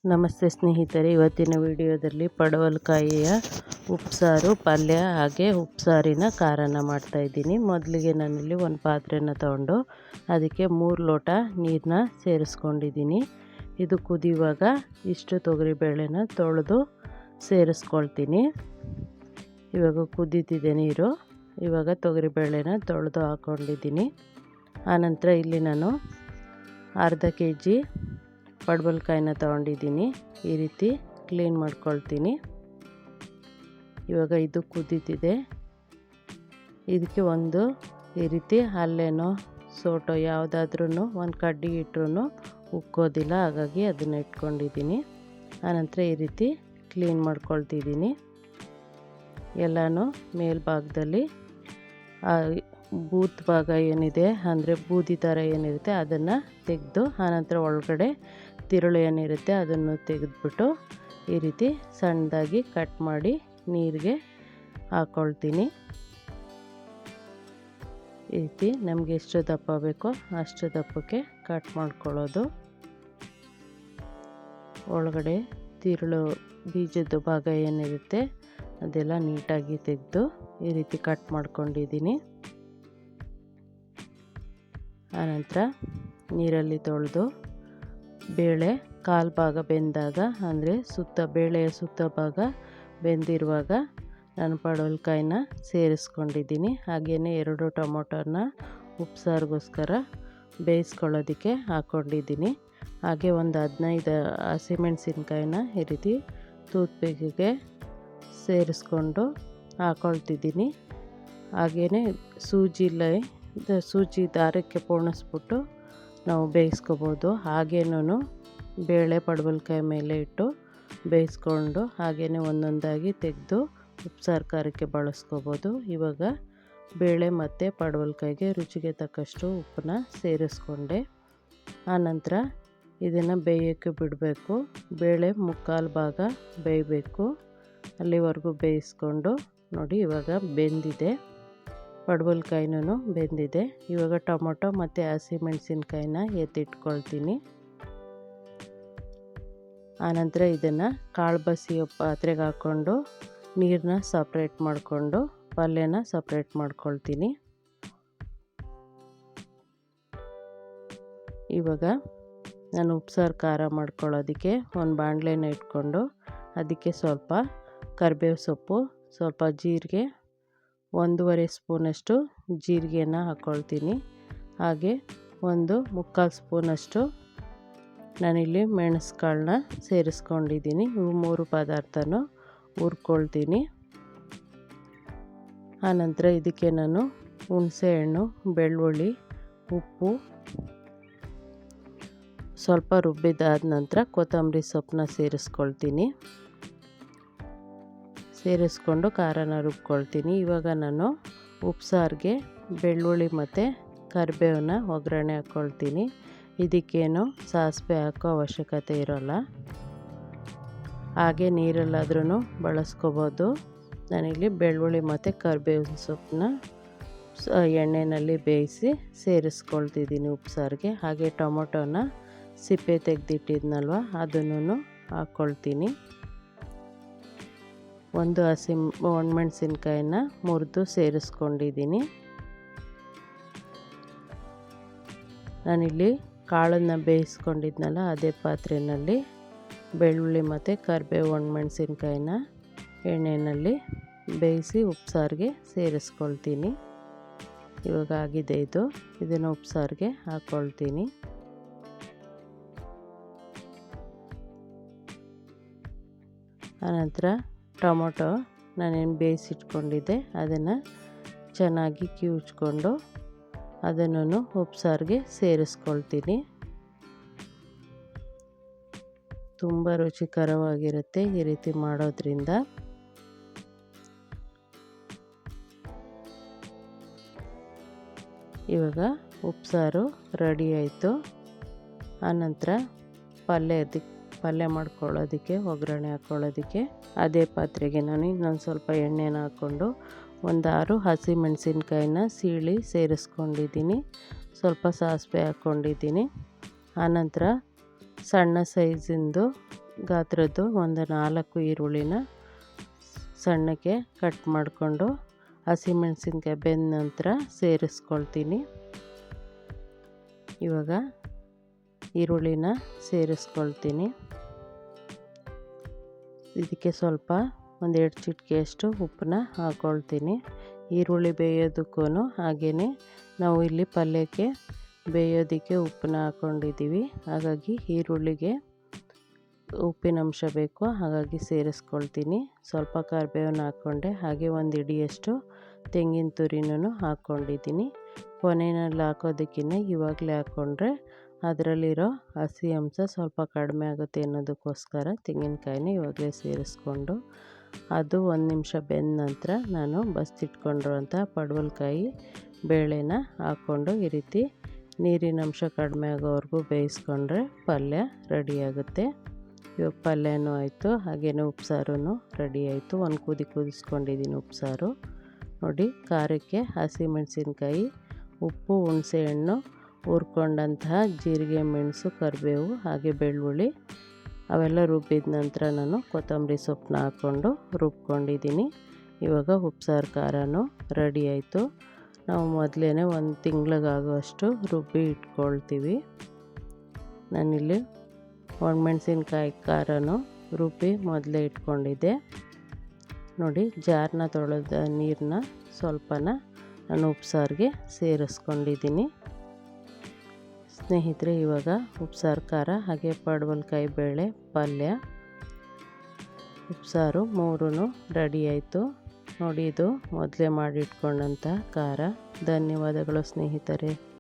ನಮಸ್ತೆ ಸ್ನೇಹಿತರೆ, ಇವತ್ತಿನ ವಿಡಿಯೋದಲ್ಲಿ ಪಡವಲಕಾಯಿಯ ಉಪ್ಸಾರು, ಪಲ್ಯ ಹಾಗೆ ಉಪ್ಸಾರಿನ ಖಾರನ ಮಾಡ್ತಾಯಿದ್ದೀನಿ. ಮೊದಲಿಗೆ ನಾನಿಲ್ಲಿ ಒಂದು ಪಾತ್ರೆನ ತಗೊಂಡು ಅದಕ್ಕೆ 3 ಲೋಟ ನೀರನ್ನ ಸೇರಿಸ್ಕೊಂಡಿದ್ದೀನಿ. ಇದು ಕುದಿಯುವಾಗ ಇಷ್ಟು ತೊಗರಿಬೇಳೆನ ತೊಳೆದು ಸೇರಿಸ್ಕೊಳ್ತೀನಿ. ಇವಾಗ ಕುದೀತಿದೆ ನೀರು. ಇವಾಗ ತೊಗರಿಬೇಳೆನ ತೊಳೆದು ಹಾಕ್ಕೊಂಡಿದ್ದೀನಿ. ಆನಂತರ ಇಲ್ಲಿ ನಾನು ಅರ್ಧ kg ಪಡವಲಕಾಯಿನ ತೊಗೊಂಡಿದ್ದೀನಿ. ಈ ರೀತಿ ಕ್ಲೀನ್ ಮಾಡ್ಕೊಳ್ತೀನಿ. ಇವಾಗ ಇದು ಕುದೀತಿದೆ. ಇದಕ್ಕೆ ಒಂದು ಈ ರೀತಿ ಹಲ್ಲೆನೋ ಸೋಟೋ ಯಾವುದಾದ್ರೂ ಒಂದು ಕಡ್ಡಿ ಇಟ್ಟರೂ ಉಕ್ಕೋದಿಲ್ಲ, ಹಾಗಾಗಿ ಅದನ್ನು ಇಟ್ಕೊಂಡಿದ್ದೀನಿ. ಆನಂತರ ಈ ರೀತಿ ಕ್ಲೀನ್ ಮಾಡ್ಕೊಳ್ತಿದ್ದೀನಿ. ಎಲ್ಲನೂ ಮೇಲ್ಭಾಗದಲ್ಲಿ ಬೂತ್ ಭಾಗ ಏನಿದೆ ಅಂದರೆ ಬೂದಿ ಥರ ಏನಿರುತ್ತೆ ಅದನ್ನು ತೆಗೆದು, ಆನಂತರ ಒಳಗಡೆ ತಿರುಳು ಏನಿರುತ್ತೆ ಅದನ್ನು ತೆಗೆದುಬಿಟ್ಟು ಈ ರೀತಿ ಸಣ್ಣದಾಗಿ ಕಟ್ ಮಾಡಿ ನೀರಿಗೆ ಹಾಕ್ಕೊಳ್ತೀನಿ. ಈ ರೀತಿ ನಮಗೆ ಎಷ್ಟು ದಪ್ಪ ಬೇಕೋ ಅಷ್ಟು ದಪ್ಪಕ್ಕೆ ಕಟ್ ಮಾಡ್ಕೊಳ್ಳೋದು. ಒಳಗಡೆ ತಿರುಳು ಬೀಜದ ಭಾಗ ಏನಿರುತ್ತೆ ಅದೆಲ್ಲ ನೀಟಾಗಿ ತೆಗೆದು ಈ ರೀತಿ ಕಟ್ ಮಾಡ್ಕೊಂಡಿದ್ದೀನಿ. ಆನಂತರ ನೀರಲ್ಲಿ ತೊಳೆದು ಬೇಳೆ ಕಾಲು ಭಾಗ ಬೆಂದಾಗ, ಅಂದರೆ ಬೇಳೆಯ ಸುತ್ತ ಭಾಗ ಬೆಂದಿರುವಾಗ ನಾನು ಪಡವಲಕಾಯಿನ ಸೇರಿಸ್ಕೊಂಡಿದ್ದೀನಿ. ಹಾಗೆಯೇ 2 ಟೊಮೊಟೊನ ಉಪ್ಸಾರಿಗೋಸ್ಕರ ಬೇಯಿಸ್ಕೊಳ್ಳೋದಕ್ಕೆ ಹಾಕ್ಕೊಂಡಿದ್ದೀನಿ. ಹಾಗೆ ಒಂದು 15 ಹಸಿಮೆಣಸಿನ್ಕಾಯಿನ ಈ ರೀತಿ ಟೂತ್ಪಿಕ್ಗೆ ಸೇರಿಸ್ಕೊಂಡು ಹಾಕ್ಕೊಳ್ತಿದ್ದೀನಿ. ಹಾಗೆಯೇ ಸೂಜಿ ದಾರಕ್ಕೆ ಪೋಣಿಸ್ಬಿಟ್ಟು ನಾವು ಬೇಯಿಸ್ಕೋಬೋದು. ಹಾಗೇನೂ ಬೇಳೆ ಪಡವಲಕಾಯಿ ಮೇಲೆ ಇಟ್ಟು ಬೇಯಿಸ್ಕೊಂಡು ಹಾಗೆಯೇ ಒಂದೊಂದಾಗಿ ತೆಗೆದು ಉಪ್ಸಾರು ಖಾರಕ್ಕೆ ಬಳಸ್ಕೋಬೋದು. ಇವಾಗ ಬೇಳೆ ಮತ್ತು ಪಡವಲಕಾಯಿಗೆ ರುಚಿಗೆ ತಕ್ಕಷ್ಟು ಉಪ್ಪನ್ನ ಸೇರಿಸ್ಕೊಂಡೆ. ಆನಂತರ ಇದನ್ನು ಬೇಯೋಕ್ಕೆ ಬಿಡಬೇಕು. ಬೇಳೆ 3/4 ಭಾಗ ಬೇಯಬೇಕು. ಅಲ್ಲಿವರೆಗೂ ಬೇಯಿಸ್ಕೊಂಡು ನೋಡಿ, ಇವಾಗ ಬೆಂದಿದೆ. ಪಡವಲಕಾಯಿನೂ ಬೆಂದಿದೆ. ಇವಾಗ ಟೊಮೊಟೊ ಮತ್ತು ಹಸಿಮೆಣಸಿನ್ಕಾಯಿನ ಎತ್ತಿಟ್ಕೊಳ್ತೀನಿ. ಆನಂತರ ಇದನ್ನು ಕಾಳು ಬಸಿಯೋ ಪಾತ್ರೆಗೆ ಹಾಕ್ಕೊಂಡು ನೀರನ್ನ ಸಪ್ರೇಟ್ ಮಾಡಿಕೊಂಡು ಪಲ್ಯನ ಸಪ್ರೇಟ್ ಮಾಡ್ಕೊಳ್ತೀನಿ. ಇವಾಗ ನಾನು ಉಪ್ಸಾರು ಖಾರ ಮಾಡ್ಕೊಳ್ಳೋದಕ್ಕೆ ಒಂದು ಬಾಣಲೆನ ಇಟ್ಕೊಂಡು ಅದಕ್ಕೆ ಸ್ವಲ್ಪ ಕರಿಬೇವು ಸೊಪ್ಪು, ಸ್ವಲ್ಪ ಜೀರಿಗೆ, 1.5 ಸ್ಪೂನಷ್ಟು ಜೀರಿಗೆನ ಹಾಕ್ಕೊಳ್ತೀನಿ. ಹಾಗೆ 1/4 ಸ್ಪೂನಷ್ಟು ನಾನಿಲ್ಲಿ ಮೆಣಸುಕಾಳನ್ನ ಸೇರಿಸ್ಕೊಂಡಿದ್ದೀನಿ. ಇವು 3 ಪದಾರ್ಥನೂ ಹುರ್ಕೊಳ್ತೀನಿ. ಆನಂತರ ಇದಕ್ಕೆ ನಾನು ಹುಣಸೆಹಣ್ಣು, ಬೆಳ್ಳುಳ್ಳಿ, ಉಪ್ಪು, ಸ್ವಲ್ಪ ರುಬ್ಬಿದಾದ ನಂತರ ಕೊತ್ತಂಬರಿ ಸೊಪ್ಪನ್ನ ಸೇರಿಸ್ಕೊಳ್ತೀನಿ. ಸೇರಿಸ್ಕೊಂಡು ಖಾರನ ರುಬ್ಕೊಳ್ತೀನಿ. ಇವಾಗ ನಾನು ಉಪ್ಸಾರಿಗೆ ಬೆಳ್ಳುಳ್ಳಿ ಮತ್ತು ಕರಿಬೇವನ್ನ ಒಗ್ಗರಣೆ ಹಾಕ್ಕೊಳ್ತೀನಿ. ಇದಕ್ಕೇನು ಸಾಸಿವೆ ಹಾಕೋ ಅವಶ್ಯಕತೆ ಇರೋಲ್ಲ. ಹಾಗೆ ನೀರಲ್ಲಾದ್ರೂ ಬಳಸ್ಕೋಬೋದು. ನಾನಿಲ್ಲಿ ಬೆಳ್ಳುಳ್ಳಿ ಮತ್ತು ಕರಿಬೇವಿನ ಸೊಪ್ಪನ್ನ ಎಣ್ಣೆಯಲ್ಲಿ ಬೇಯಿಸಿ ಸೇರಿಸ್ಕೊಳ್ತಿದ್ದೀನಿ ಉಪ್ಸಾರಿಗೆ. ಹಾಗೆ ಟೊಮೊಟೊನ ಸಿಪ್ಪೆ ತೆಗೆದಿಟ್ಟಿದ್ನಲ್ವ ಅದನ್ನು ಹಾಕ್ಕೊಳ್ತೀನಿ. ಒಂದು ಒಣಮೆಣಸಿನ್ಕಾಯಿನ ಮುರಿದು ಸೇರಿಸ್ಕೊಂಡಿದ್ದೀನಿ. ನಾನಿಲ್ಲಿ ಕಾಳನ್ನು ಬೇಯಿಸ್ಕೊಂಡಿದ್ನಲ್ಲ ಅದೇ ಪಾತ್ರೆಯಲ್ಲಿ ಬೆಳ್ಳುಳ್ಳಿ ಮತ್ತು ಕರಿಬೇವು, ಒಣಮೆಣಸಿನ್ಕಾಯಿನ ಎಣ್ಣೆಯಲ್ಲಿ ಬೇಯಿಸಿ ಉಪ್ಸಾರಿಗೆ ಸೇರಿಸ್ಕೊಳ್ತೀನಿ. ಇವಾಗ ಆಗಿದೆ ಇದು. ಇದನ್ನು ಉಪ್ಸಾರಿಗೆ ಹಾಕ್ಕೊಳ್ತೀನಿ. ಆನಂತರ ಟೊಮೊಟೊ ನಾನೇನು ಬೇಯಿಸಿಟ್ಕೊಂಡಿದ್ದೆ ಅದನ್ನು ಚೆನ್ನಾಗಿ ಕಿವುಚ್ಕೊಂಡು ಅದನ್ನು ಉಪ್ಸಾರಿಗೆ ಸೇರಿಸ್ಕೊಳ್ತೀನಿ. ತುಂಬ ರುಚಿಕರವಾಗಿರುತ್ತೆ ಈ ರೀತಿ ಮಾಡೋದ್ರಿಂದ. ಇವಾಗ ಉಪ್ಸಾರು ರೆಡಿ ಆಯಿತು. ಆನಂತರ ಪಲ್ಯ ಮಾಡ್ಕೊಳ್ಳೋದಕ್ಕೆ, ಒಗ್ಗರಣೆ ಹಾಕ್ಕೊಳ್ಳೋದಕ್ಕೆ ಅದೇ ಪಾತ್ರೆಗೆ ನಾನು ಇನ್ನೊಂದು ಸ್ವಲ್ಪ ಎಣ್ಣೆನ ಹಾಕ್ಕೊಂಡು 6 ಹಸಿಮೆಣಸಿನ್ಕಾಯಿನ ಸೀಳಿ ಸೇರಿಸ್ಕೊಂಡಿದ್ದೀನಿ. ಸ್ವಲ್ಪ ಸಾಸಿವೆ ಹಾಕ್ಕೊಂಡಿದ್ದೀನಿ. ಆನಂತರ ಸಣ್ಣ ಸೈಜಿಂದು ಗಾತ್ರದ್ದು ಒಂದು 4 ಈರುಳ್ಳಿನ ಸಣ್ಣಕ್ಕೆ ಕಟ್ ಮಾಡಿಕೊಂಡು ಹಸಿಮೆಣಸಿನ್ಕಾಯಿ ಬೆಂದ ನಂತರ ಸೇರಿಸ್ಕೊಳ್ತೀನಿ. ಇವಾಗ ಈರುಳ್ಳಿನ ಸೇರಿಸ್ಕೊಳ್ತೀನಿ. ಇದಕ್ಕೆ ಸ್ವಲ್ಪ 1-2 ಚಿಟಿಕೆಯಷ್ಟು ಉಪ್ಪನ್ನ ಹಾಕ್ಕೊಳ್ತೀನಿ. ಈರುಳ್ಳಿ ಬೇಯೋದಕ್ಕೂ ಹಾಗೆಯೇ ನಾವು ಇಲ್ಲಿ ಪಲ್ಯಕ್ಕೆ ಬೇಯೋದಕ್ಕೆ ಉಪ್ಪನ್ನ ಹಾಕ್ಕೊಂಡಿದ್ದೀವಿ. ಹಾಗಾಗಿ ಈರುಳ್ಳಿಗೆ ಉಪ್ಪಿನಂಶ ಬೇಕು, ಹಾಗಾಗಿ ಸೇರಿಸ್ಕೊಳ್ತೀನಿ. ಸ್ವಲ್ಪ ಕರಿಬೇವನ್ನ ಹಾಕ್ಕೊಂಡೆ, ಹಾಗೆ 1 ಹಿಡಿಯಷ್ಟು ತೆಂಗಿನ ತುರಿನೂ ಹಾಕ್ಕೊಂಡಿದ್ದೀನಿ. ಕೊನೆಯಲ್ಲಿ ಹಾಕೋದಕ್ಕಿಂತ ಇವಾಗಲೇ ಹಾಕ್ಕೊಂಡ್ರೆ ಅದರಲ್ಲಿರೋ ಹಸಿ ಅಂಶ ಸ್ವಲ್ಪ ಕಡಿಮೆ ಆಗುತ್ತೆ ಅನ್ನೋದಕ್ಕೋಸ್ಕರ ತೆಂಗಿನಕಾಯಿನ ಇವಾಗಲೇ ಸೇರಿಸ್ಕೊಂಡು ಅದು 1 ನಿಮಿಷ ಬೆಂದ ನಂತರ ನಾನು ಬಸ್ತಿಟ್ಕೊಂಡಿರೋಂಥ ಪಡವಲಕಾಯಿ ಬೇಳೆನ ಹಾಕ್ಕೊಂಡು ಈ ರೀತಿ ನೀರಿನಂಶ ಕಡಿಮೆ ಆಗೋವರೆಗೂ ಬೇಯಿಸ್ಕೊಂಡ್ರೆ ಪಲ್ಯ ರೆಡಿಯಾಗುತ್ತೆ. ಇವಾಗ ಪಲ್ಯನೂ ಆಯಿತು, ಹಾಗೆಯೇ ಉಪ್ಸಾರೂ ರೆಡಿ ಆಯಿತು. 1 ಕುದಿ ಕುದಿಸ್ಕೊಂಡಿದ್ದೀನಿ ಉಪ್ಸಾರು. ನೋಡಿ, ಖಾರಕ್ಕೆ ಹಸಿಮೆಣಸಿನ್ಕಾಯಿ, ಉಪ್ಪು, ಹುಣಸೆಹಣ್ಣು, ಹುರ್ಕೊಂಡಂತಹ ಜೀರಿಗೆ, ಮೆಣಸು, ಕರಿಬೇವು ಹಾಗೆ ಬೆಳ್ಳುಳ್ಳಿ ಅವೆಲ್ಲ ರುಬ್ಬಿದ ನಂತರ ನಾನು ಕೊತ್ತಂಬರಿ ಸೊಪ್ಪನ್ನ ಹಾಕ್ಕೊಂಡು ರುಬ್ಕೊಂಡಿದ್ದೀನಿ. ಇವಾಗ ಉಪ್ಸಾರು ಖಾರನೂ ರೆಡಿ ಆಯಿತು. ನಾವು ಮೊದಲೇ 1 ತಿಂಗಳಿಗಾಗುವಷ್ಟು ರುಬ್ಬಿ ಇಟ್ಕೊಳ್ತೀವಿ. ನಾನಿಲ್ಲಿ ಒಣಮೆಣಸಿನ್ಕಾಯಿ ಖಾರನೂ ರುಬ್ಬಿ ಮೊದಲೇ ಇಟ್ಕೊಂಡಿದ್ದೆ. ನೋಡಿ, ಜಾರನ್ನ ತೊಳೆದ ನೀರನ್ನ ಸ್ವಲ್ಪನ ನಾನು ಉಪ್ಸಾರಿಗೆ ಸೇರಿಸ್ಕೊಂಡಿದ್ದೀನಿ. ಸ್ನೇಹಿತರೆ, ಇವಾಗ ಉಪ್ಸಾರು ಖಾರ ಹಾಗೆ ಪಡವಲಕಾಯಿ ಬೇಳೆ ಪಲ್ಯ ಉಪ್ಸಾರು 3 ರೆಡಿ ಆಯಿತು. ನೋಡಿ, ಇದು ಮೊದಲೇ ಮಾಡಿಟ್ಕೊಂಡಂಥ ಖಾರ. ಧನ್ಯವಾದಗಳು ಸ್ನೇಹಿತರೆ.